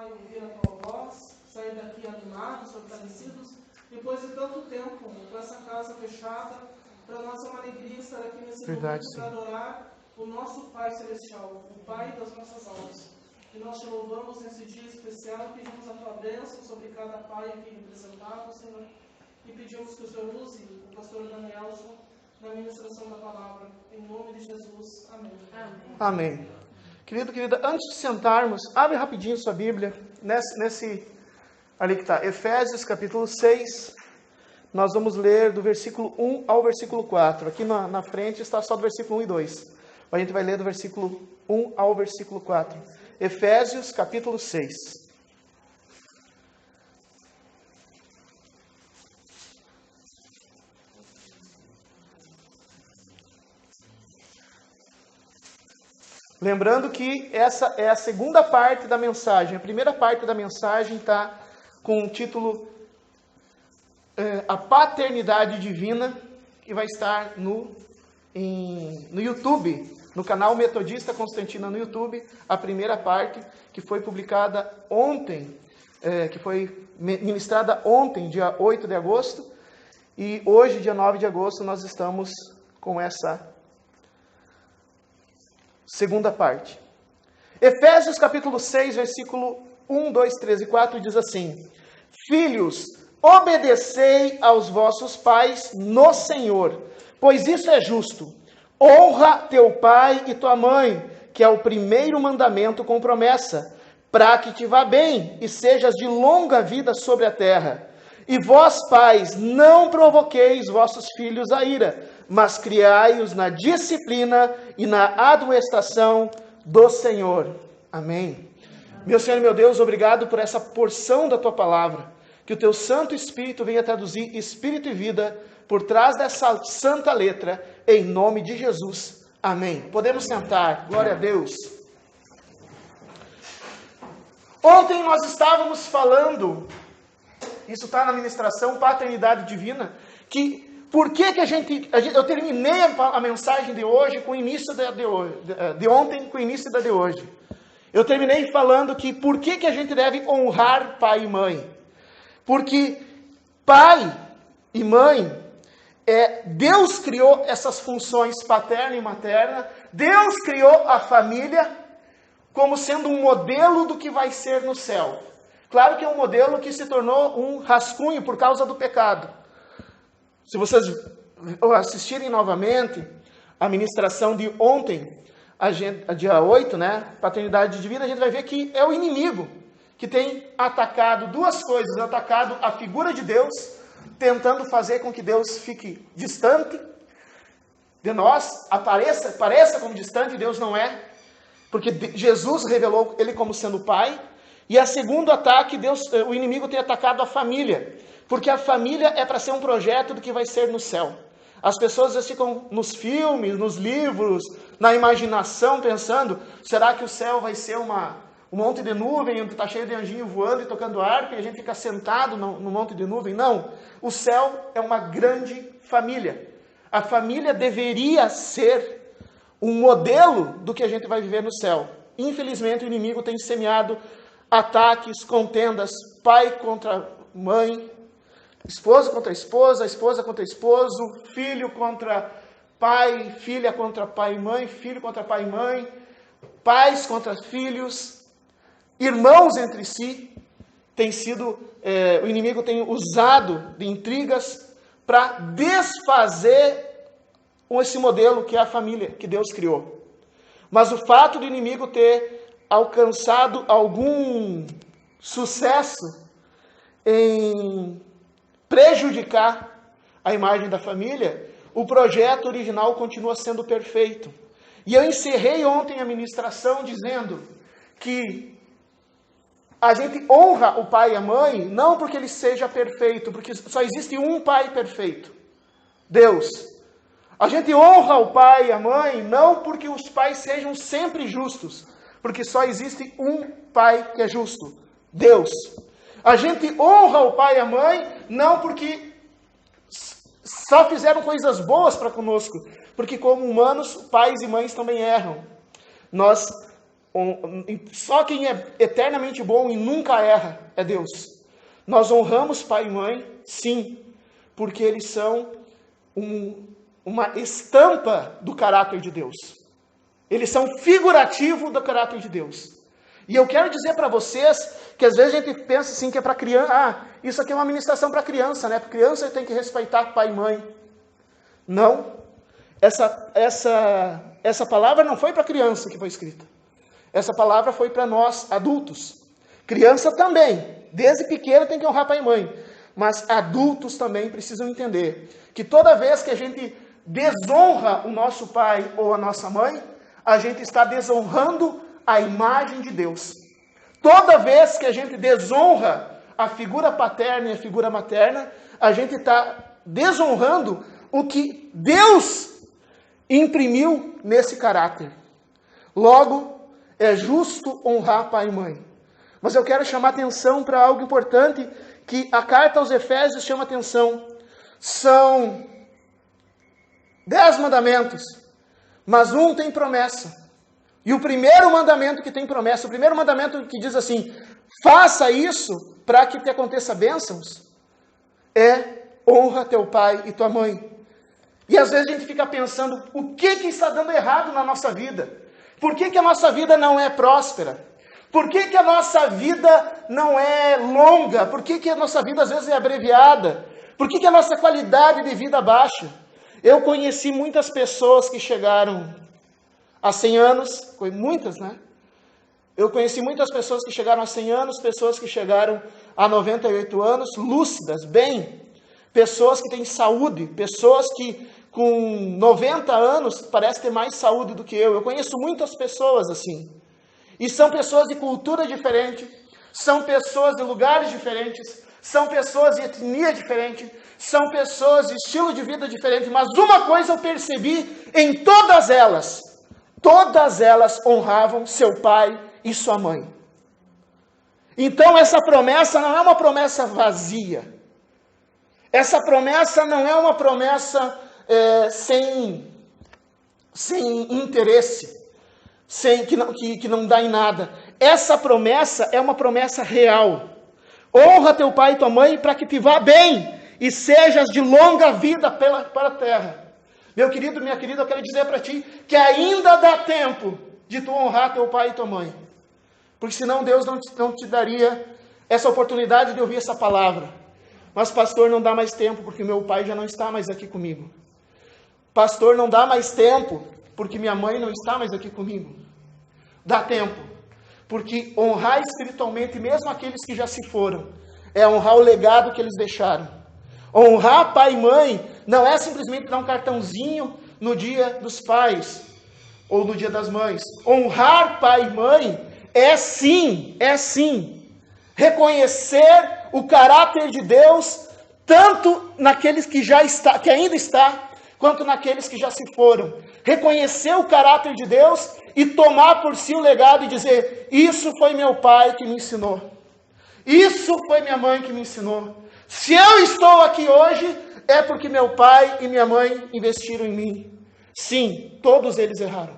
Pai, ouvir a Tua voz, sair daqui animados, fortalecidos, depois de tanto tempo com essa casa fechada. Para nós é uma alegria estar aqui nesse momento para adorar o nosso Pai Celestial, o Pai das nossas almas. E nós te louvamos nesse dia especial, pedimos a Tua bênção sobre cada pai aqui representado, Senhor, e pedimos que o Senhor use o pastor Danielson na ministração da palavra. Em nome de Jesus. Amém. Amém. Querido, querida, antes de sentarmos, abre rapidinho sua Bíblia, ali que está, Efésios capítulo 6, nós vamos ler do versículo 1 ao versículo 4. Aqui na frente está só do versículo 1 e 2. A gente vai ler do versículo 1 ao versículo 4. Efésios capítulo 6. Lembrando que essa é a segunda parte da mensagem. A primeira parte da mensagem está com o título A Paternidade Divina, que vai estar no YouTube, no canal Metodista Constantina no YouTube. A primeira parte, que foi publicada ontem, que foi ministrada ontem, dia 8 de agosto. E hoje, dia 9 de agosto, nós estamos com essa segunda parte. Efésios capítulo 6, versículo 1, 2, 3 e 4 diz assim: Filhos, obedecei aos vossos pais no Senhor, pois isso é justo. Honra teu pai e tua mãe, que é o primeiro mandamento com promessa, para que te vá bem e sejas de longa vida sobre a terra. E vós, pais, não provoqueis vossos filhos a ira, mas criai-os na disciplina e na admoestação do Senhor. Amém. Meu Senhor e meu Deus, obrigado por essa porção da Tua palavra. Que o Teu Santo Espírito venha traduzir espírito e vida por trás dessa santa letra, em nome de Jesus. Amém. Podemos sentar. Glória a Deus. Ontem nós estávamos falando, isso está na ministração Paternidade Divina, que por que eu terminei a mensagem de hoje com o início de ontem com o início da de hoje. Eu terminei falando que por que a gente deve honrar pai e mãe? Porque pai e mãe, Deus criou essas funções paterna e materna, Deus criou a família como sendo um modelo do que vai ser no céu. Claro que é um modelo que se tornou um rascunho por causa do pecado. Se vocês assistirem novamente a ministração de ontem, dia 8, Paternidade Divina, a gente vai ver que é o inimigo que tem atacado duas coisas. Atacado a figura de Deus, tentando fazer com que Deus fique distante de nós, pareça como distante, Deus não é, porque Jesus revelou Ele como sendo Pai. E a segundo ataque, o inimigo tem atacado a família, porque a família é para ser um projeto do que vai ser no céu. As pessoas ficam nos filmes, nos livros, na imaginação, pensando, será que o céu vai ser um monte de nuvem, onde está cheio de anjinho voando e tocando harpa, e a gente fica sentado no monte de nuvem? Não, o céu é uma grande família. A família deveria ser um modelo do que a gente vai viver no céu. Infelizmente, o inimigo tem semeado ataques, contendas, pai contra mãe, esposa contra esposa, esposa contra esposo, filho contra pai, filha contra pai e mãe, filho contra pai e mãe, pais contra filhos, irmãos entre si. O inimigo tem usado de intrigas para desfazer esse modelo que é a família que Deus criou. Mas o fato do inimigo ter alcançado algum sucesso em prejudicar a imagem da família, o projeto original continua sendo perfeito. E eu encerrei ontem a ministração dizendo que a gente honra o pai e a mãe, não porque ele seja perfeito, porque só existe um pai perfeito, Deus. A gente honra o pai e a mãe, não porque os pais sejam sempre justos, porque só existe um pai que é justo, Deus. A gente honra o pai e a mãe, não porque só fizeram coisas boas para conosco, porque como humanos, pais e mães também erram. Nós Só quem é eternamente bom e nunca erra é Deus. Nós honramos pai e mãe, sim, porque eles são uma estampa do caráter de Deus. Eles são figurativo do caráter de Deus. E eu quero dizer para vocês que às vezes a gente pensa assim que é para criança, isso aqui é uma ministração para criança, né? Para criança tem que respeitar pai e mãe. Não. Essa palavra não foi para criança que foi escrita. Essa palavra foi para nós, adultos. Criança também, desde pequeno tem que honrar pai e mãe. Mas adultos também precisam entender que toda vez que a gente desonra o nosso pai ou a nossa mãe, a gente está desonrando a imagem de Deus. Toda vez que a gente desonra a figura paterna e a figura materna, a gente está desonrando o que Deus imprimiu nesse caráter. Logo, é justo honrar pai e mãe. Mas eu quero chamar atenção para algo importante que a carta aos Efésios chama atenção. São 10 mandamentos, mas um tem promessa. E o primeiro mandamento que tem promessa, o primeiro mandamento que diz assim, faça isso para que te aconteça bênçãos, é honra teu pai e tua mãe. E às vezes a gente fica pensando, o que está dando errado na nossa vida? Por que a nossa vida não é próspera? Por que a nossa vida não é longa? Por que a nossa vida às vezes é abreviada? Por que a nossa qualidade de vida baixa? Eu conheci muitas pessoas que chegaram há 100 anos, muitas, né? Eu conheci muitas pessoas que chegaram a 100 anos, pessoas que chegaram a 98 anos, lúcidas, bem. Pessoas que têm saúde, pessoas que com 90 anos parece ter mais saúde do que eu. Eu conheço muitas pessoas assim. E são pessoas de cultura diferente, são pessoas de lugares diferentes, são pessoas de etnia diferente, são pessoas de estilo de vida diferente. Mas uma coisa eu percebi em todas elas honravam seu pai e sua mãe. Então essa promessa não é uma promessa vazia. Essa promessa não é uma promessa sem interesse, que não dá em nada. Essa promessa é uma promessa real. Honra teu pai e tua mãe para que te vá bem e sejas de longa vida para a terra. Meu querido, minha querida, eu quero dizer para ti que ainda dá tempo de tu honrar teu pai e tua mãe. Porque senão Deus não te daria essa oportunidade de ouvir essa palavra. Mas pastor, não dá mais tempo porque meu pai já não está mais aqui comigo. Pastor, não dá mais tempo porque minha mãe não está mais aqui comigo. Dá tempo. Porque honrar espiritualmente mesmo aqueles que já se foram é honrar o legado que eles deixaram. Honrar pai e mãe não é simplesmente dar um cartãozinho no dia dos pais ou no dia das mães. Honrar pai e mãe é sim reconhecer o caráter de Deus tanto naqueles que ainda está, quanto naqueles que já se foram. Reconhecer o caráter de Deus e tomar por si o legado e dizer, isso foi meu pai que me ensinou. Isso foi minha mãe que me ensinou. Se eu estou aqui hoje, é porque meu pai e minha mãe investiram em mim. Sim, todos eles erraram.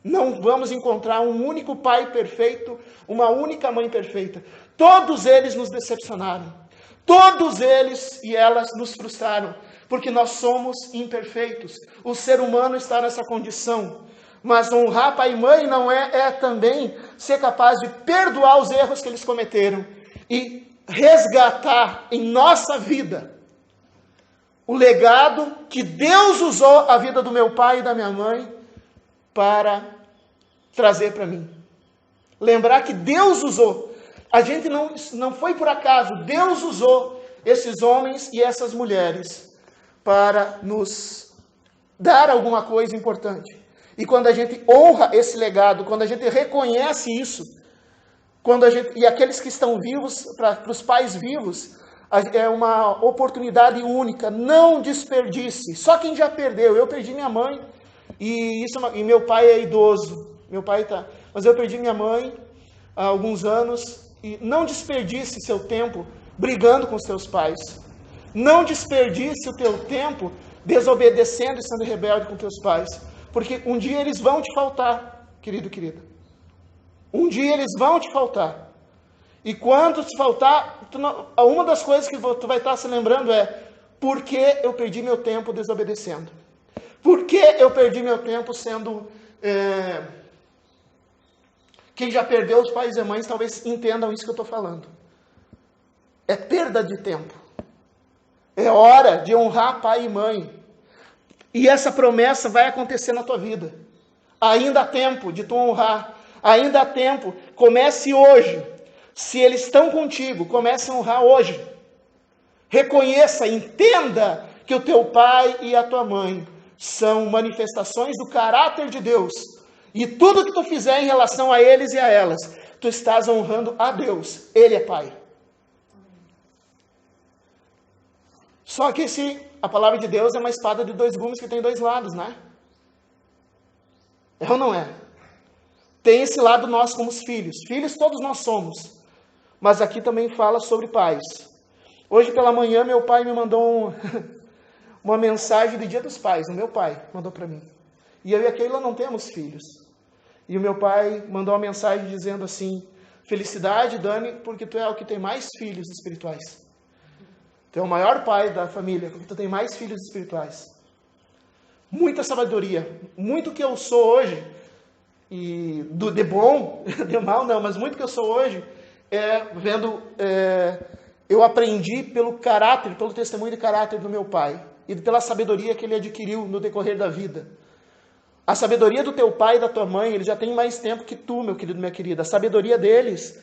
Não vamos encontrar um único pai perfeito, uma única mãe perfeita. Todos eles nos decepcionaram. Todos eles e elas nos frustraram, porque nós somos imperfeitos. O ser humano está nessa condição. Mas honrar pai e mãe não é também ser capaz de perdoar os erros que eles cometeram e resgatar em nossa vida o legado que Deus usou a vida do meu pai e da minha mãe para trazer para mim. Lembrar que Deus usou. A gente não foi por acaso. Deus usou esses homens e essas mulheres para nos dar alguma coisa importante. E quando a gente honra esse legado, quando a gente reconhece isso, e aqueles que estão vivos, para os pais vivos, é uma oportunidade única. Não desperdice. Só quem já perdeu. Eu perdi minha mãe e meu pai é idoso. Mas eu perdi minha mãe há alguns anos. E não desperdice seu tempo brigando com seus pais. Não desperdice o teu tempo desobedecendo e sendo rebelde com teus pais. Porque um dia eles vão te faltar, querido, querida. Um dia eles vão te faltar. E quando te faltar, uma das coisas que tu vai estar se lembrando é: por que eu perdi meu tempo desobedecendo? Por que eu perdi meu tempo sendo... Quem já perdeu os pais e mães talvez entendam isso que eu estou falando. É perda de tempo. É hora de honrar pai e mãe. E essa promessa vai acontecer na tua vida. Ainda há tempo de tu honrar. Ainda há tempo. Comece hoje. Se eles estão contigo, comece a honrar hoje. Reconheça, entenda que o teu pai e a tua mãe são manifestações do caráter de Deus. E tudo que tu fizer em relação a eles e a elas, tu estás honrando a Deus. Ele é pai. Só que a palavra de Deus é uma espada de 2 gumes que tem 2 lados, né? É ou não é? Tem esse lado nós como os filhos. Filhos todos nós somos. Mas aqui também fala sobre pais. Hoje pela manhã meu pai me mandou uma mensagem do Dia dos Pais. O meu pai mandou para mim. E eu e a Keila não temos filhos. E o meu pai mandou uma mensagem dizendo assim: felicidade, Dani, porque tu é o que tem mais filhos espirituais. Tu é o maior pai da família, porque tu tem mais filhos espirituais. Muita sabedoria. Muito que eu sou hoje, e de bom, de mal não, mas muito que eu sou hoje, eu aprendi pelo caráter, pelo testemunho de caráter do meu pai. E pela sabedoria que ele adquiriu no decorrer da vida. A sabedoria do teu pai e da tua mãe, eles já têm mais tempo que tu, meu querido, minha querida. A sabedoria deles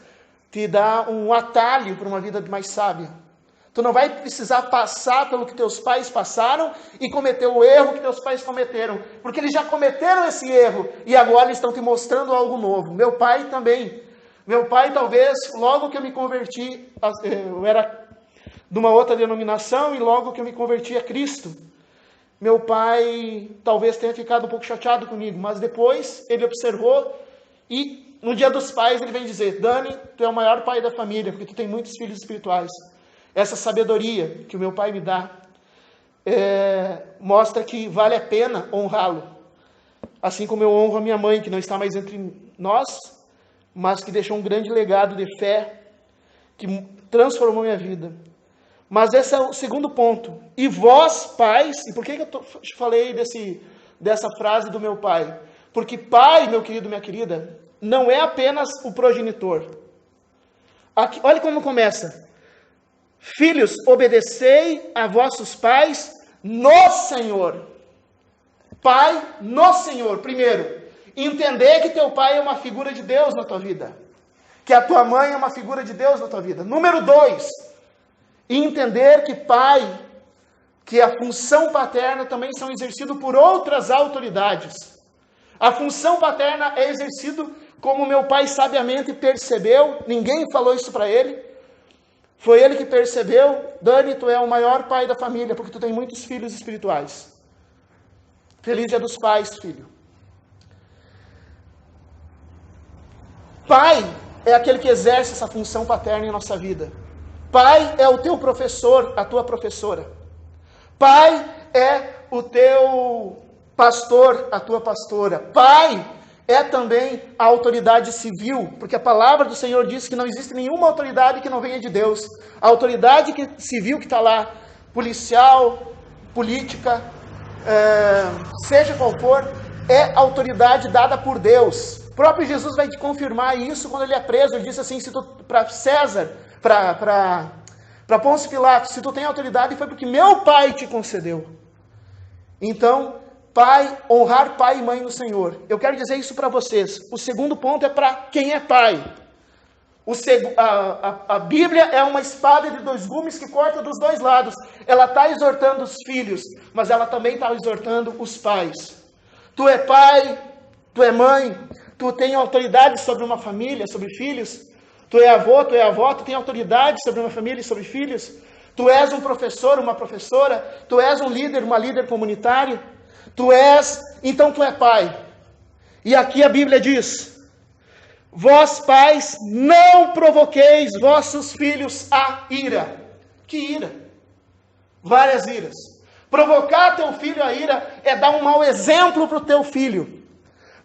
te dá um atalho para uma vida mais sábia. Tu não vai precisar passar pelo que teus pais passaram e cometer o erro que teus pais cometeram. Porque eles já cometeram esse erro e agora eles estão te mostrando algo novo. Meu pai também. Meu pai, talvez, logo que eu me converti, eu era de uma outra denominação e logo que eu me converti a Cristo, meu pai talvez tenha ficado um pouco chateado comigo, mas depois ele observou e no Dia dos Pais ele vem dizer: Dani, tu é o maior pai da família, porque tu tem muitos filhos espirituais. Essa sabedoria que o meu pai me dá mostra que vale a pena honrá-lo. Assim como eu honro a minha mãe, que não está mais entre nós, mas que deixou um grande legado de fé, que transformou minha vida. Mas esse é o segundo ponto. E vós, pais... E por que eu falei dessa frase do meu pai? Porque pai, meu querido, minha querida, não é apenas o progenitor. Aqui, olha como começa. Filhos, obedecei a vossos pais no Senhor. Pai no Senhor. Primeiro, entender que teu pai é uma figura de Deus na tua vida. Que a tua mãe é uma figura de Deus na tua vida. Número 2, entender que pai, que a função paterna também são exercidas por outras autoridades. A função paterna é exercida como meu pai sabiamente percebeu, ninguém falou isso para ele, foi ele que percebeu. Dani, tu é o maior pai da família, porque tu tem muitos filhos espirituais. Feliz Dia dos Pais, filho. Pai é aquele que exerce essa função paterna em nossa vida. Pai é o teu professor, a tua professora. Pai é o teu pastor, a tua pastora. Pai é também a autoridade civil, porque a palavra do Senhor diz que não existe nenhuma autoridade que não venha de Deus. A autoridade civil que está lá, policial, política, seja qual for, é autoridade dada por Deus. O próprio Jesus vai te confirmar isso quando ele é preso. Ele disse assim, para César, para Pôncio Pilatos: se tu tem autoridade foi porque meu pai te concedeu. Então, pai, honrar pai e mãe no Senhor. Eu quero dizer isso para vocês. O segundo ponto é para quem é pai. A Bíblia é uma espada de 2 gumes que corta dos 2 lados. Ela está exortando os filhos, mas ela também está exortando os pais. Tu é pai, tu é mãe, tu tem autoridade sobre uma família, sobre filhos. Tu é avô, tu é avó, tu tem autoridade sobre uma família e sobre filhos. Tu és um professor, uma professora, tu és um líder, uma líder comunitária. Então tu é pai. E aqui a Bíblia diz: vós pais, não provoqueis vossos filhos a ira. Que ira? Várias iras. Provocar teu filho a ira é dar um mau exemplo para o teu filho.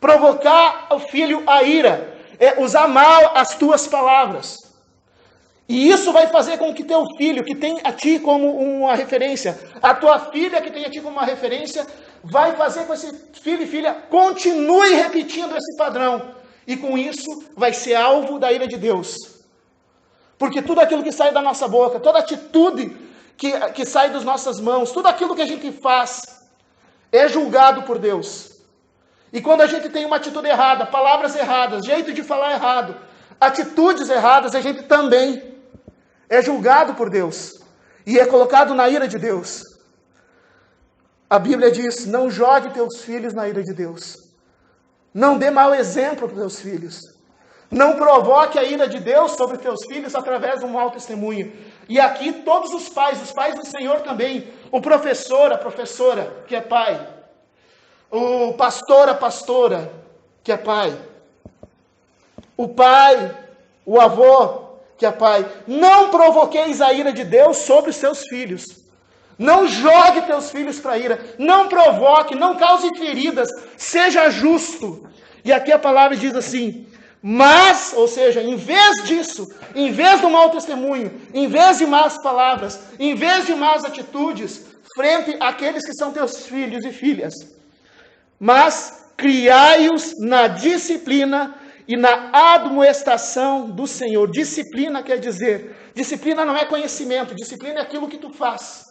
Provocar o filho a ira é usar mal as tuas palavras. E isso vai fazer com que teu filho, que tem a ti como uma referência, a tua filha que tem a ti como uma referência, vai fazer com que esse filho e filha continue repetindo esse padrão. E com isso vai ser alvo da ira de Deus. Porque tudo aquilo que sai da nossa boca, toda atitude que sai das nossas mãos, tudo aquilo que a gente faz, é julgado por Deus. E quando a gente tem uma atitude errada, palavras erradas, jeito de falar errado, atitudes erradas, a gente também é julgado por Deus. E é colocado na ira de Deus. A Bíblia diz, não jogue teus filhos na ira de Deus. Não dê mau exemplo para os teus filhos. Não provoque a ira de Deus sobre os teus filhos através de um mau testemunho. E aqui todos os pais do Senhor também, o professor, a professora, que é pai, o pastor, a pastora, que é pai, o pai, o avô, que é pai, não provoqueis a ira de Deus sobre os seus filhos. Não jogue teus filhos para a ira, não provoque, não cause feridas, seja justo. E aqui a palavra diz assim, mas, ou seja, em vez disso, em vez do mau testemunho, em vez de más palavras, em vez de más atitudes, frente àqueles que são teus filhos e filhas, mas criai-os na disciplina e na admoestação do Senhor. Disciplina quer dizer, disciplina não é conhecimento, disciplina é aquilo que tu faz.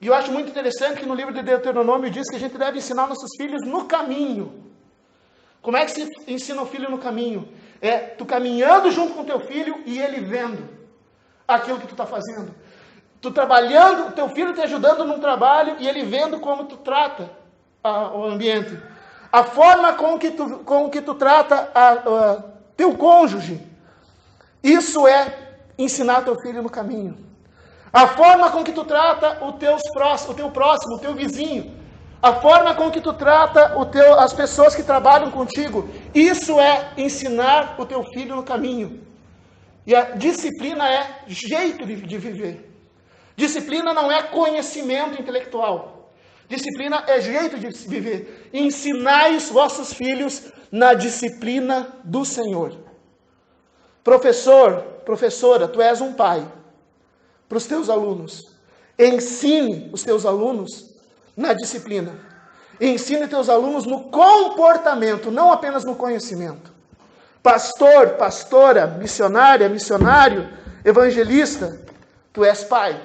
E eu acho muito interessante que no livro de Deuteronômio diz que a gente deve ensinar nossos filhos no caminho. Como é que se ensina o filho no caminho? É tu caminhando junto com teu filho e ele vendo aquilo que tu está fazendo. Tu trabalhando, teu filho te ajudando num trabalho e ele vendo como tu trata o ambiente. A forma com que tu trata teu cônjuge. Isso é ensinar teu filho no caminho. A forma com que tu trata o teu próximo, o teu vizinho. A forma com que tu trata as pessoas que trabalham contigo. Isso é ensinar o teu filho no caminho. E a disciplina é jeito de viver. Disciplina não é conhecimento intelectual. Disciplina é jeito de viver. Ensinai os vossos filhos na disciplina do Senhor. Professor, professora, tu és um pai para os teus alunos. Ensine os teus alunos na disciplina. Ensine teus alunos no comportamento, não apenas no conhecimento. Pastor, pastora, missionária, missionário, evangelista, tu és pai.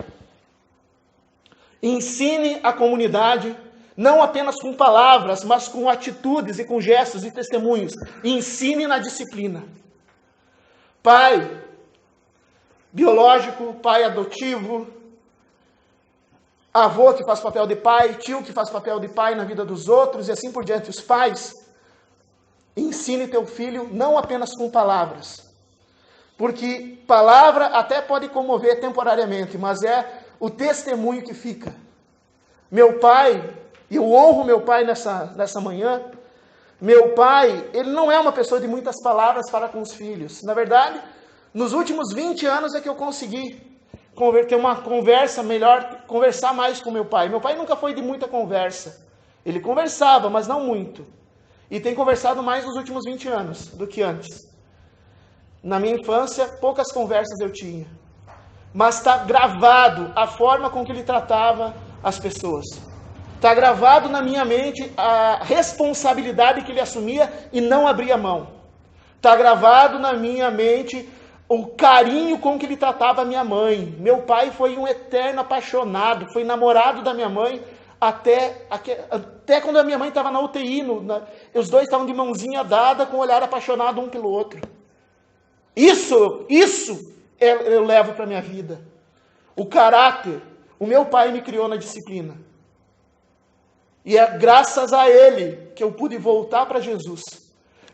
Ensine a comunidade, não apenas com palavras, mas com atitudes e com gestos e testemunhos. Ensine na disciplina. Pai biológico, pai adotivo, avô que faz papel de pai, tio que faz papel de pai na vida dos outros e assim por diante. Os pais, ensine teu filho não apenas com palavras. Porque palavra até pode comover temporariamente, mas é o testemunho que fica. Meu pai, e eu honro meu pai nessa manhã, meu pai, ele não é uma pessoa de muitas palavras para com os filhos. Na verdade, nos últimos 20 anos é que eu consegui ter uma conversa melhor, conversar mais com meu pai. Meu pai nunca foi de muita conversa. Ele conversava, mas não muito. E tem conversado mais nos últimos 20 anos do que antes. Na minha infância, poucas conversas eu tinha. Mas está gravado a forma com que ele tratava as pessoas. Está gravado na minha mente a responsabilidade que ele assumia e não abria mão. Está gravado na minha mente o carinho com que ele tratava a minha mãe. Meu pai foi um eterno apaixonado, foi namorado da minha mãe até quando a minha mãe estava na UTI. Os dois estavam de mãozinha dada com o olhar apaixonado um pelo outro. Isso eu levo para a minha vida. O caráter. O meu pai me criou na disciplina. E é graças a ele que eu pude voltar para Jesus.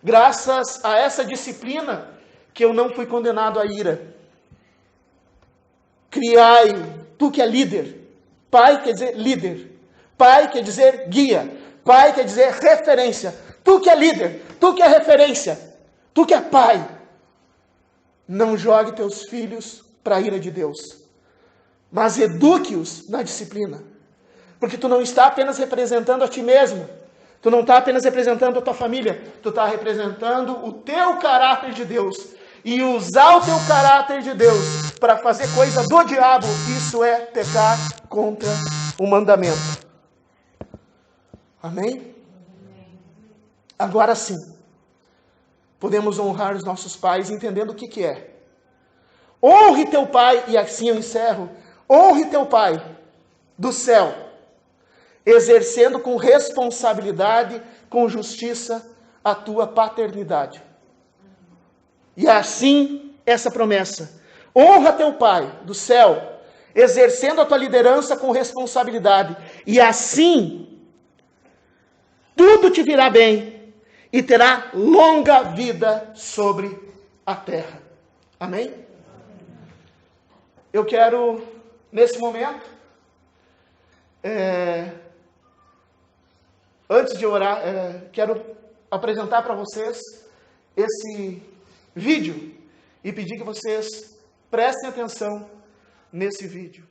Graças a essa disciplina que eu não fui condenado à ira. Criai, tu que é líder. Pai quer dizer líder. Pai quer dizer guia. Pai quer dizer referência. Tu que é líder, tu que é referência, tu que é pai. Não jogue teus filhos para a ira de Deus, mas eduque-os na disciplina. Porque tu não está apenas representando a ti mesmo, Tu não está apenas representando a tua família, tu está representando o teu caráter de Deus. E usar o teu caráter de Deus para fazer coisa do diabo, isso é pecar contra o mandamento. Amém? Agora sim, podemos honrar os nossos pais entendendo o que é. Honre teu pai, e assim eu encerro, honre teu pai do céu, exercendo com responsabilidade, com justiça, a tua paternidade. E assim, essa promessa, honra teu pai do céu, exercendo a tua liderança com responsabilidade, e assim, tudo te virá bem, e terá longa vida sobre a terra. Amém? Eu quero, nesse momento, antes de orar, quero apresentar para vocês esse vídeo e pedir que vocês prestem atenção nesse vídeo.